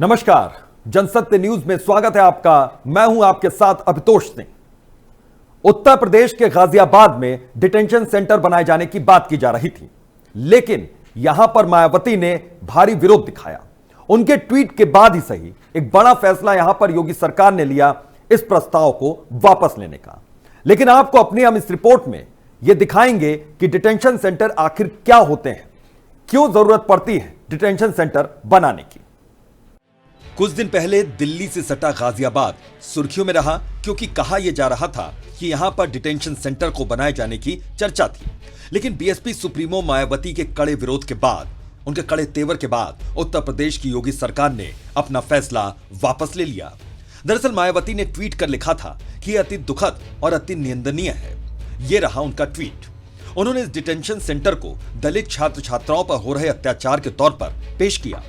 नमस्कार, जनसत्य न्यूज में स्वागत है आपका। मैं हूं आपके साथ अभितोष सिंह। उत्तर प्रदेश के गाजियाबाद में डिटेंशन सेंटर बनाए जाने की बात की जा रही थी, लेकिन यहां पर मायावती ने भारी विरोध दिखाया। उनके ट्वीट के बाद ही सही एक बड़ा फैसला यहां पर योगी सरकार ने लिया इस प्रस्ताव को वापस लेने का। लेकिन आपको अपनी हम इस रिपोर्ट में यह दिखाएंगे कि डिटेंशन सेंटर आखिर क्या होते हैं, क्यों जरूरत पड़ती है डिटेंशन सेंटर बनाने की। कुछ दिन पहले दिल्ली से सटा गाजियाबाद सुर्खियों में रहा, क्योंकि कहा यह जा रहा था कि यहां पर डिटेंशन सेंटर को बनाए जाने की चर्चा थी। लेकिन बीएसपी सुप्रीमो मायावती के कड़े विरोध के बाद, उनके कड़े तेवर के बाद उत्तर प्रदेश की योगी सरकार ने अपना फैसला वापस ले लिया। दरअसल मायावती ने ट्वीट कर लिखा था कि यह अति दुखद और अति निंदनीय है। यह रहा उनका ट्वीट। उन्होंने इस डिटेंशन सेंटर को दलित छात्र छात्राओं पर हो रहे अत्याचार के तौर पर पेश किया।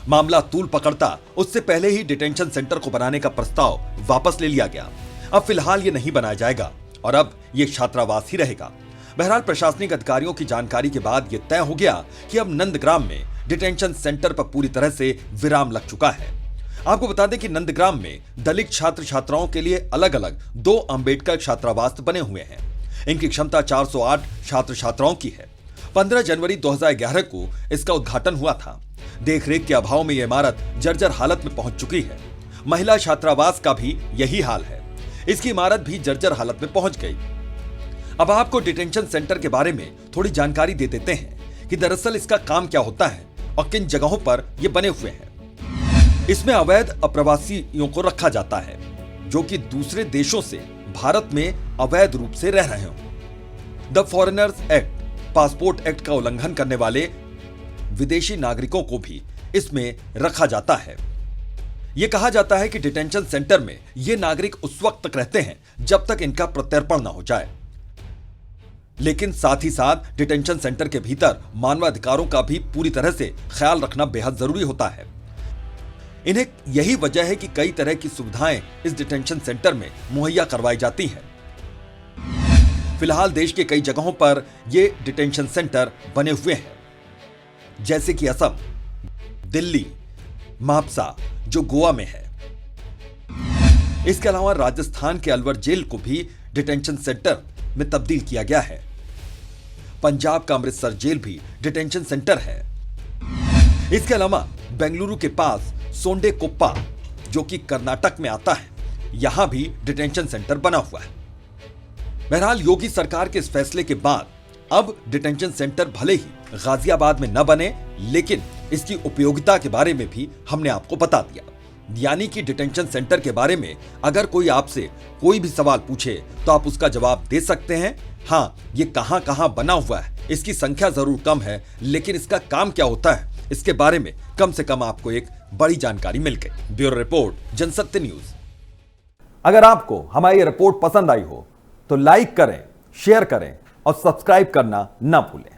मामला तूल पकड़ता उससे पहले ही डिटेंशन सेंटर को बनाने का प्रस्ताव वापस ले लिया गया। अब फिलहाल ये नहीं बनाया जाएगा और अब ये छात्रावास ही रहेगा। बहरहाल प्रशासनिक अधिकारियों की जानकारी के बाद यह तय हो गया कि अब नंदग्राम में डिटेंशन सेंटर पर पूरी तरह से विराम लग चुका है। आपको बता दें कि नंदग्राम में दलित छात्र छात्राओं के लिए अलग अलग 2 अंबेडकर छात्रावास बने हुए हैं। इनकी क्षमता 408 छात्र छात्राओं की है। 15 जनवरी 2011 को इसका उद्घाटन हुआ था। देखरेख के अभाव में यह इमारत जर्जर हालत में पहुंच चुकी है। महिला छात्रावास का भी यही हाल है। इसकी इमारत भी जर्जर हालत में पहुंच गई। अब आपको डिटेंशन सेंटर के बारे में थोड़ी जानकारी दे देते हैं कि दरअसल इसका काम क्या होता है और किन जगहों पर यह बने हुए हैं। इसमें अवैध अप्रवासियों को रखा जाता है जो कि दूसरे देशों से भारत में अवैध रूप से रह रहे हों। The foreigners act, passport act का उल्लंघन करने वाले विदेशी नागरिकों को भी इसमें रखा जाता है। यह कहा जाता है कि डिटेंशन सेंटर में ये नागरिक उस वक्त तक रहते हैं जब तक इनका प्रत्यर्पण न हो जाए। लेकिन साथ ही साथ डिटेंशन सेंटर के भीतर मानवाधिकारों का भी पूरी तरह से ख्याल रखना बेहद जरूरी होता है। इन्हें यही वजह है कि कई तरह की सुविधाएं इस डिटेंशन सेंटर में मुहैया करवाई जाती हैं। फिलहाल देश के कई जगहों पर ये डिटेंशन सेंटर बने हुए हैं, जैसे कि असम, दिल्ली, मापसा जो गोवा में है। इसके अलावा राजस्थान के अलवर जेल को भी डिटेंशन सेंटर में तब्दील किया गया है। पंजाब का अमृतसर जेल भी डिटेंशन सेंटर है। इसके अलावा बेंगलुरु के पास सोंडे कोप्पा जो कि कर्नाटक में आता है, यहां भी डिटेंशन सेंटर बना हुआ है। बहरहाल योगी सरकार के इस फैसले के बाद अब डिटेंशन सेंटर भले ही गाजियाबाद में न बने, लेकिन इसकी उपयोगिता के बारे में भी हमने आपको बता दिया। यानी कि डिटेंशन सेंटर के बारे में अगर कोई आपसे कोई भी सवाल पूछे तो आप उसका जवाब दे सकते हैं। हाँ, ये कहां कहां बना हुआ है, इसकी संख्या जरूर कम है, लेकिन इसका काम क्या होता है इसके बारे में कम से कम आपको एक बड़ी जानकारी मिल गई। Bureau report, Jansatya news. अगर आपको हमारी रिपोर्ट पसंद आई हो तो लाइक करें, शेयर करें और सब्सक्राइब करना ना भूलें।